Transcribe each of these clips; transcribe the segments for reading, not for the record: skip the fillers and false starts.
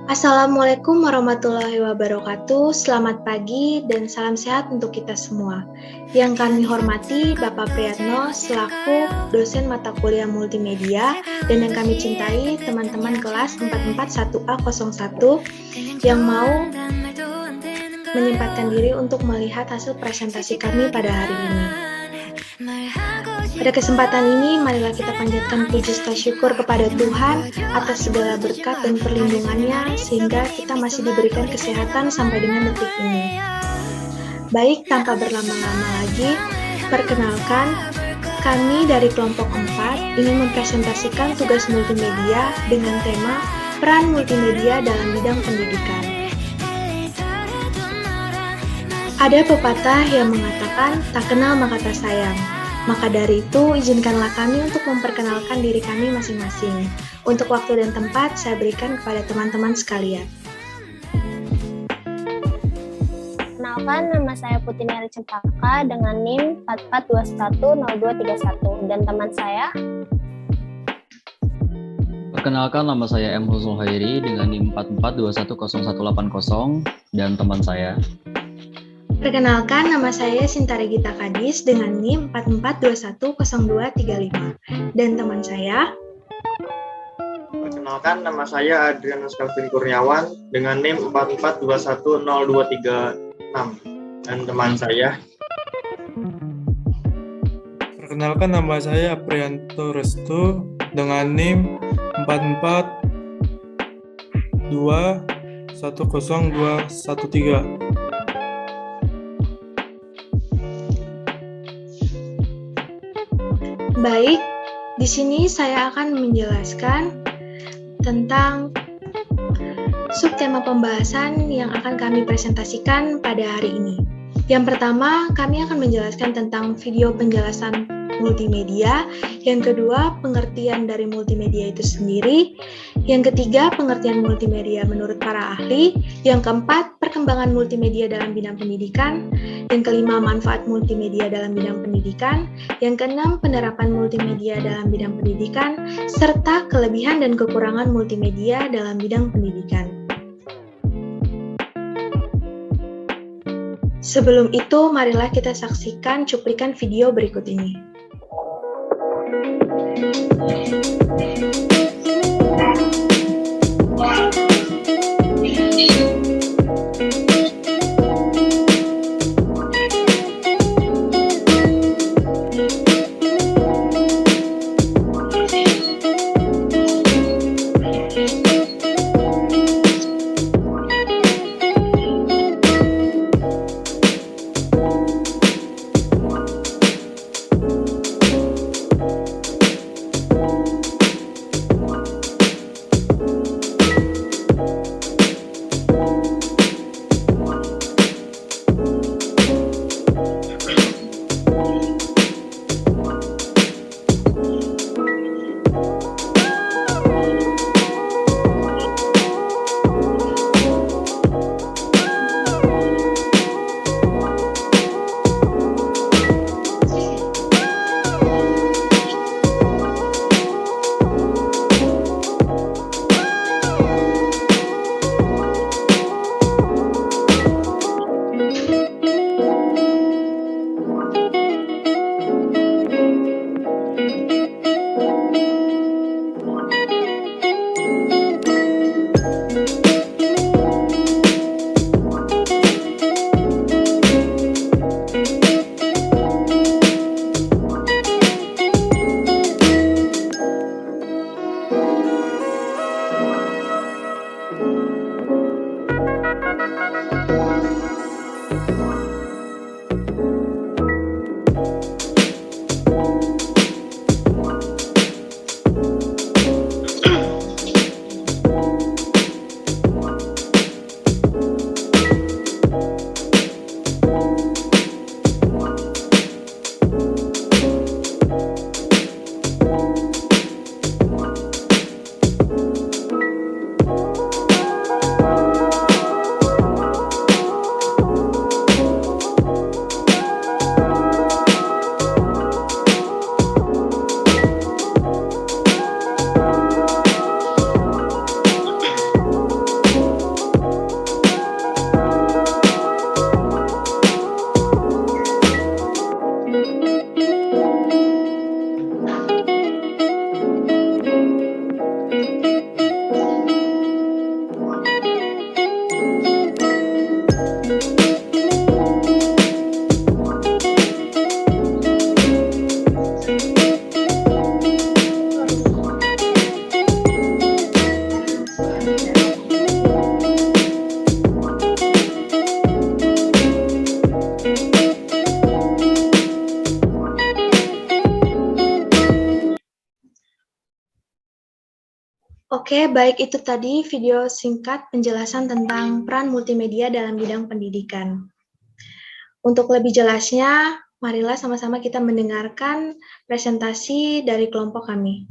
Assalamualaikum warahmatullahi wabarakatuh. Selamat pagi dan salam sehat untuk kita semua. Yang kami hormati Bapak Priyatno selaku dosen mata kuliah multimedia dan yang kami cintai teman-teman kelas 441A01 yang mau menyempatkan diri untuk melihat hasil presentasi kami pada hari ini. Pada kesempatan ini, marilah kita panjatkan puji serta syukur kepada Tuhan atas segala berkat dan perlindungannya sehingga kita masih diberikan kesehatan sampai dengan detik ini. Baik, tanpa berlama-lama lagi, perkenalkan, kami dari kelompok 4 ingin mempresentasikan tugas multimedia dengan tema peran multimedia dalam bidang pendidikan. Ada pepatah yang mengatakan, tak kenal maka tak sayang. Maka dari itu, izinkanlah kami untuk memperkenalkan diri kami masing-masing. Untuk waktu dan tempat, saya berikan kepada teman-teman sekalian. Perkenalkan, nama saya Putri Neri Cempaka dengan NIM 44210231 dan teman saya. Perkenalkan, nama saya M. Husnul Khairi dengan NIM 44210180 dan teman saya. Perkenalkan, nama saya Sinta Regita Kadis dengan NIM 44210235 dan teman saya. Perkenalkan, nama saya Adrianus Calvin Kurniawan dengan NIM 44210236 dan teman saya. Perkenalkan, nama saya Aprianto Restu dengan NIM 44210213. Baik, di sini saya akan menjelaskan tentang subtema pembahasan yang akan kami presentasikan pada hari ini. Yang pertama, kami akan menjelaskan tentang video penjelasan multimedia. Yang kedua, pengertian dari multimedia itu sendiri. Yang ketiga, pengertian multimedia menurut para ahli. Yang keempat, perkembangan multimedia dalam bidang pendidikan. Yang kelima, manfaat multimedia dalam bidang pendidikan. Yang keenam, penerapan multimedia dalam bidang pendidikan, serta kelebihan dan kekurangan multimedia dalam bidang pendidikan. Sebelum itu, marilah kita saksikan cuplikan video berikut ini. Oke, baik itu tadi video singkat penjelasan tentang peran multimedia dalam bidang pendidikan. Untuk lebih jelasnya, marilah sama-sama kita mendengarkan presentasi dari kelompok kami.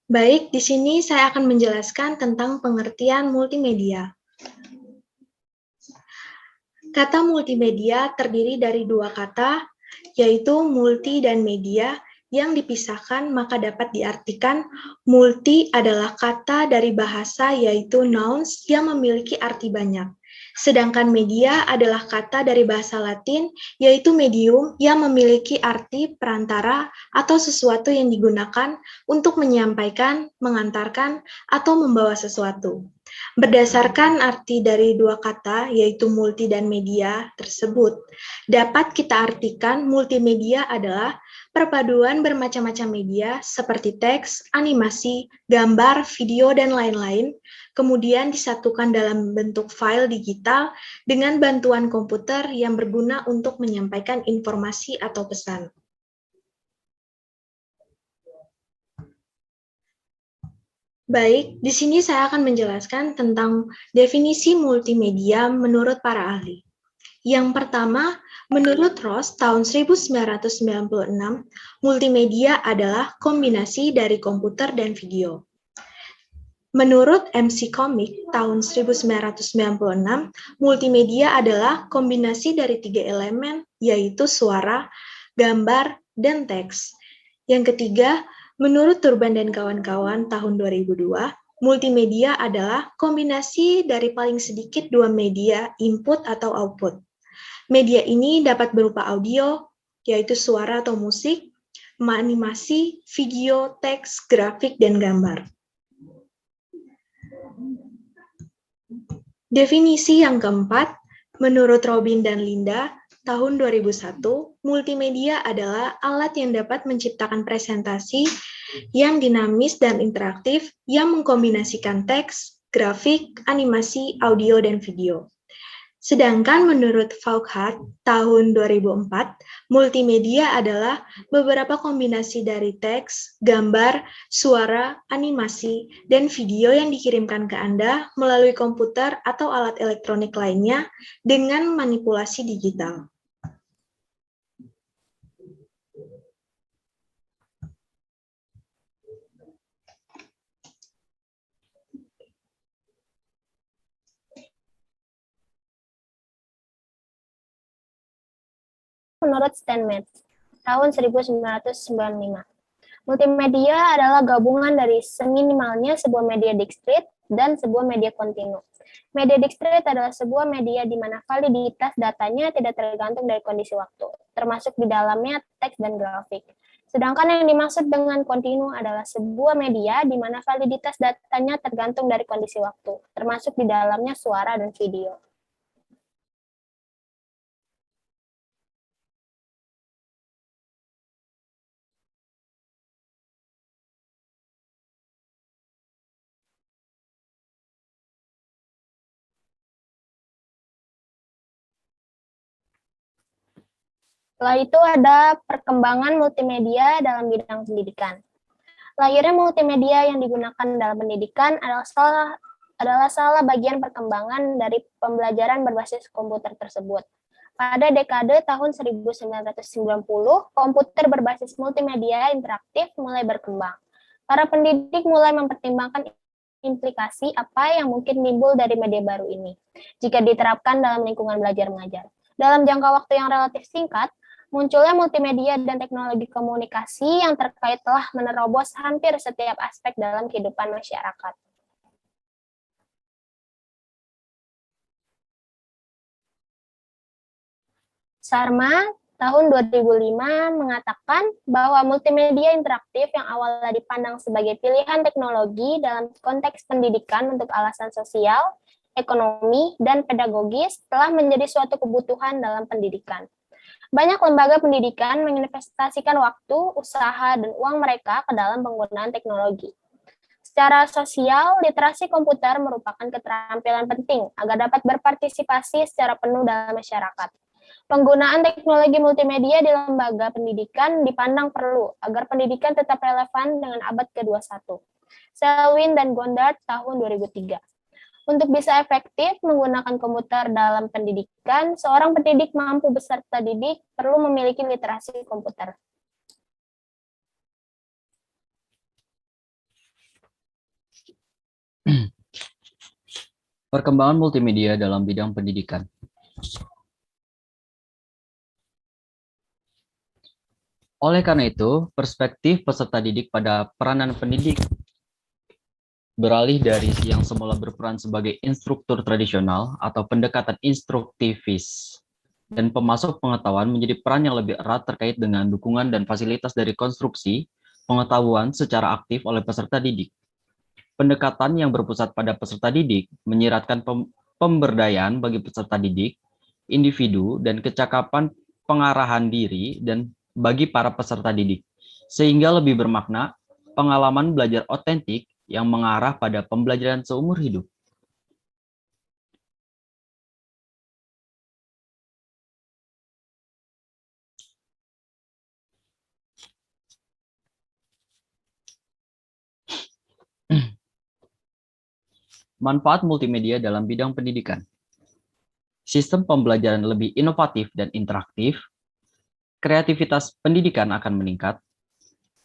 Baik, di sini saya akan menjelaskan tentang pengertian multimedia. Kata multimedia terdiri dari dua kata, yaitu multi dan media, yang dipisahkan maka dapat diartikan multi adalah kata dari bahasa yaitu nouns yang memiliki arti banyak. Sedangkan media adalah kata dari bahasa Latin yaitu medium yang memiliki arti perantara atau sesuatu yang digunakan untuk menyampaikan, mengantarkan, atau membawa sesuatu. Berdasarkan arti dari dua kata, yaitu multi dan media tersebut, dapat kita artikan multimedia adalah perpaduan bermacam-macam media seperti teks, animasi, gambar, video, dan lain-lain, kemudian disatukan dalam bentuk file digital dengan bantuan komputer yang berguna untuk menyampaikan informasi atau pesan. Baik, di sini saya akan menjelaskan tentang definisi multimedia menurut para ahli. Yang pertama, menurut Ross tahun 1996, multimedia adalah kombinasi dari komputer dan video. Menurut MC Comic tahun 1996, multimedia adalah kombinasi dari 3 elemen, yaitu suara, gambar, dan teks. Yang ketiga, menurut Turban dan kawan-kawan tahun 2002, multimedia adalah kombinasi dari paling sedikit dua media, input atau output. Media ini dapat berupa audio, yaitu suara atau musik, animasi, video, teks, grafik, dan gambar. Definisi yang keempat, menurut Robin dan Linda, tahun 2001, multimedia adalah alat yang dapat menciptakan presentasi yang dinamis dan interaktif yang mengkombinasikan teks, grafik, animasi, audio, dan video. Sedangkan menurut Foucault tahun 2004, multimedia adalah beberapa kombinasi dari teks, gambar, suara, animasi, dan video yang dikirimkan ke Anda melalui komputer atau alat elektronik lainnya dengan manipulasi digital. Menurut Stan Metz, tahun 1995. Multimedia adalah gabungan dari seminimalnya sebuah media diskrit dan sebuah media kontinu. Media diskrit adalah sebuah media di mana validitas datanya tidak tergantung dari kondisi waktu, termasuk di dalamnya teks dan grafik. Sedangkan yang dimaksud dengan kontinu adalah sebuah media di mana validitas datanya tergantung dari kondisi waktu, termasuk di dalamnya suara dan video. Setelah itu ada perkembangan multimedia dalam bidang pendidikan. Lahirnya multimedia yang digunakan dalam pendidikan adalah salah bagian perkembangan dari pembelajaran berbasis komputer tersebut. Pada dekade tahun 1990, komputer berbasis multimedia interaktif mulai berkembang. Para pendidik mulai mempertimbangkan implikasi apa yang mungkin timbul dari media baru ini jika diterapkan dalam lingkungan belajar mengajar. Dalam jangka waktu yang relatif singkat, munculnya multimedia dan teknologi komunikasi yang terkait telah menerobos hampir setiap aspek dalam kehidupan masyarakat. Sharma tahun 2005 mengatakan bahwa multimedia interaktif yang awalnya dipandang sebagai pilihan teknologi dalam konteks pendidikan untuk alasan sosial, ekonomi, dan pedagogis telah menjadi suatu kebutuhan dalam pendidikan. Banyak lembaga pendidikan menginvestasikan waktu, usaha, dan uang mereka ke dalam penggunaan teknologi. Secara sosial, literasi komputer merupakan keterampilan penting agar dapat berpartisipasi secara penuh dalam masyarakat. Penggunaan teknologi multimedia di lembaga pendidikan dipandang perlu agar pendidikan tetap relevan dengan abad ke-21. Selwyn dan Gondard tahun 2003. Untuk bisa efektif menggunakan komputer dalam pendidikan, seorang pendidik mampu beserta didik perlu memiliki literasi komputer. Perkembangan multimedia dalam bidang pendidikan. Oleh karena itu, perspektif peserta didik pada peranan pendidik beralih dari yang semula berperan sebagai instruktur tradisional atau pendekatan instruktivis dan pemasok pengetahuan menjadi peran yang lebih erat terkait dengan dukungan dan fasilitas dari konstruksi pengetahuan secara aktif oleh peserta didik. Pendekatan yang berpusat pada peserta didik menyiratkan pemberdayaan bagi peserta didik, individu, dan kecakapan pengarahan diri dan bagi para peserta didik, sehingga lebih bermakna pengalaman belajar otentik yang mengarah pada pembelajaran seumur hidup. Manfaat multimedia dalam bidang pendidikan. Sistem pembelajaran lebih inovatif dan interaktif, kreativitas pendidikan akan meningkat,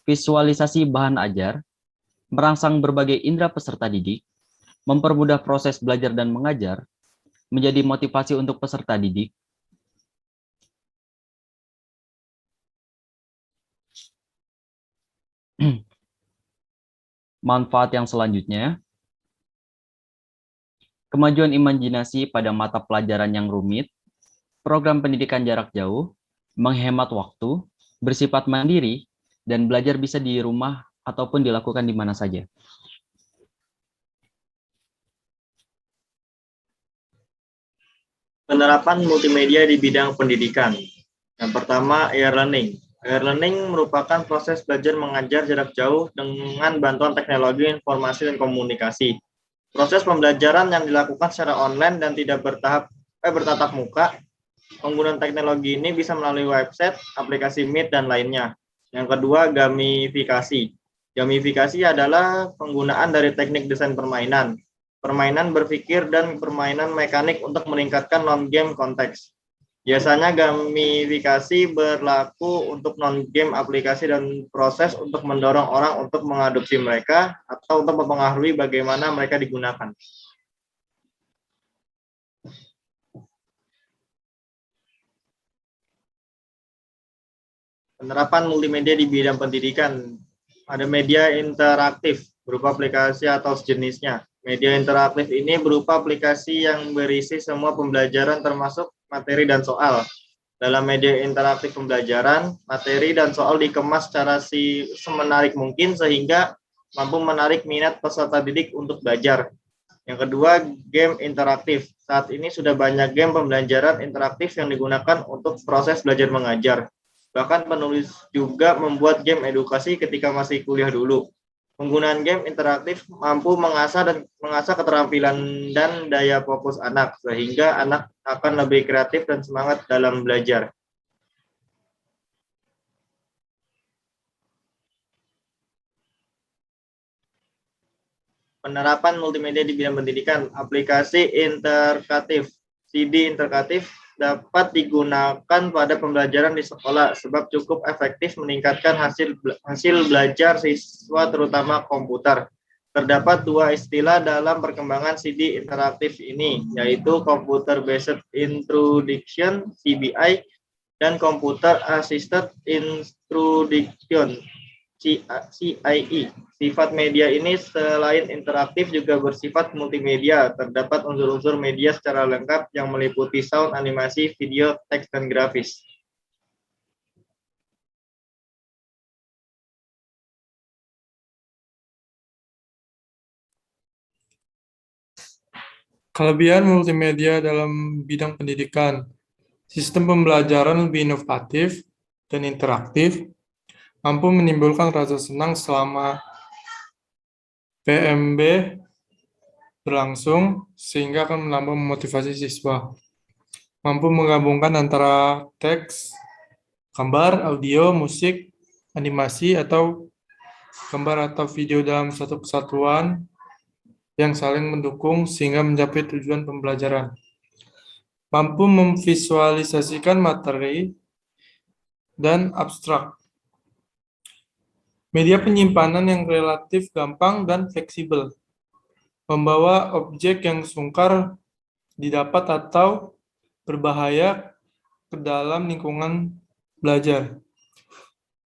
visualisasi bahan ajar, merangsang berbagai indera peserta didik, mempermudah proses belajar dan mengajar, menjadi motivasi untuk peserta didik. Manfaat yang selanjutnya, kemajuan imajinasi pada mata pelajaran yang rumit, program pendidikan jarak jauh, menghemat waktu, bersifat mandiri, dan belajar bisa di rumah ataupun dilakukan di mana saja. Penerapan multimedia di bidang pendidikan. Yang pertama, e-learning. E-learning merupakan proses belajar mengajar jarak jauh dengan bantuan teknologi informasi dan komunikasi. Proses pembelajaran yang dilakukan secara online dan tidak bertatap muka. Penggunaan teknologi ini bisa melalui website, aplikasi Meet, dan lainnya. Yang kedua, gamifikasi. Gamifikasi adalah penggunaan dari teknik desain permainan, permainan berpikir, dan permainan mekanik untuk meningkatkan non-game konteks. Biasanya gamifikasi berlaku untuk non-game aplikasi dan proses untuk mendorong orang untuk mengadopsi mereka atau untuk mempengaruhi bagaimana mereka digunakan. Penerapan multimedia di bidang pendidikan. Ada media interaktif berupa aplikasi atau sejenisnya. Media interaktif ini berupa aplikasi yang berisi semua pembelajaran termasuk materi dan soal. Dalam media interaktif pembelajaran, materi dan soal dikemas secara semenarik mungkin sehingga mampu menarik minat peserta didik untuk belajar. Yang kedua, game interaktif. Saat ini sudah banyak game pembelajaran interaktif yang digunakan untuk proses belajar mengajar. Bahkan penulis juga membuat game edukasi ketika masih kuliah dulu. Penggunaan game interaktif mampu mengasah keterampilan dan daya fokus anak, sehingga anak akan lebih kreatif dan semangat dalam belajar. Penerapan multimedia di bidang pendidikan. Aplikasi interaktif, CD interaktif dapat digunakan pada pembelajaran di sekolah sebab cukup efektif meningkatkan hasil belajar siswa terutama komputer. Terdapat dua istilah dalam perkembangan CD interaktif ini, yaitu Computer Based Instruction (CBI) dan Computer Assisted Instruction (CIE). Sifat media ini selain interaktif juga bersifat multimedia. Terdapat unsur-unsur media secara lengkap yang meliputi sound, animasi, video, teks, dan grafis. Kelebihan multimedia dalam bidang pendidikan. Sistem pembelajaran lebih inovatif dan interaktif, mampu menimbulkan rasa senang selama PMB berlangsung, sehingga akan menambah motivasi siswa. Mampu menggabungkan antara teks, gambar, audio, musik, animasi, atau gambar atau video dalam satu kesatuan yang saling mendukung sehingga mencapai tujuan pembelajaran. Mampu memvisualisasikan materi dan abstrak. Media penyimpanan yang relatif gampang dan fleksibel. Membawa objek yang sungkar didapat atau berbahaya ke dalam lingkungan belajar.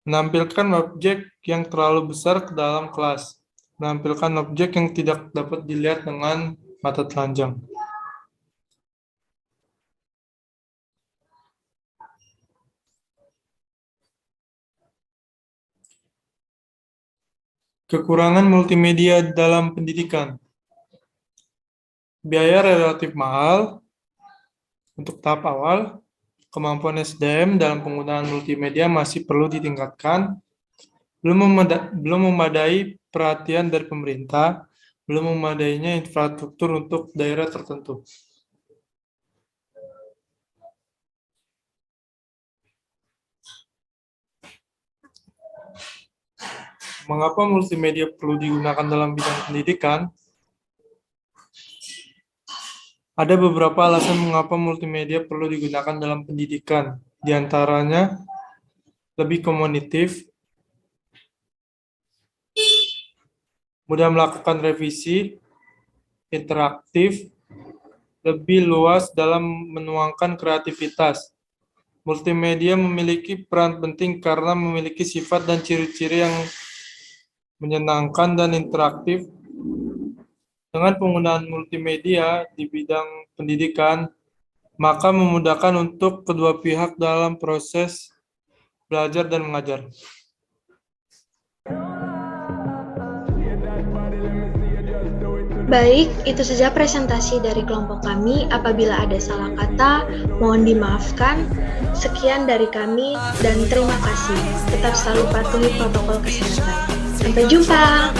Menampilkan objek yang terlalu besar ke dalam kelas. Menampilkan objek yang tidak dapat dilihat dengan mata telanjang. Kekurangan multimedia dalam pendidikan. Biaya relatif mahal untuk tahap awal. Kemampuan SDM dalam penggunaan multimedia masih perlu ditingkatkan. Belum memadai perhatian dari pemerintah. Belum memadainya infrastruktur untuk daerah tertentu. Mengapa multimedia perlu digunakan dalam bidang pendidikan? Ada beberapa alasan mengapa multimedia perlu digunakan dalam pendidikan. Di antaranya, lebih komunitif, mudah melakukan revisi, interaktif, lebih luas dalam menuangkan kreativitas. Multimedia memiliki peran penting karena memiliki sifat dan ciri-ciri yang menyenangkan dan interaktif. Dengan penggunaan multimedia di bidang pendidikan, maka memudahkan untuk kedua pihak dalam proses belajar dan mengajar. Baik, itu saja presentasi dari kelompok kami. Apabila ada salah kata, mohon dimaafkan. Sekian dari kami dan terima kasih. Tetap selalu patuhi protokol kesehatan. Sampai jumpa.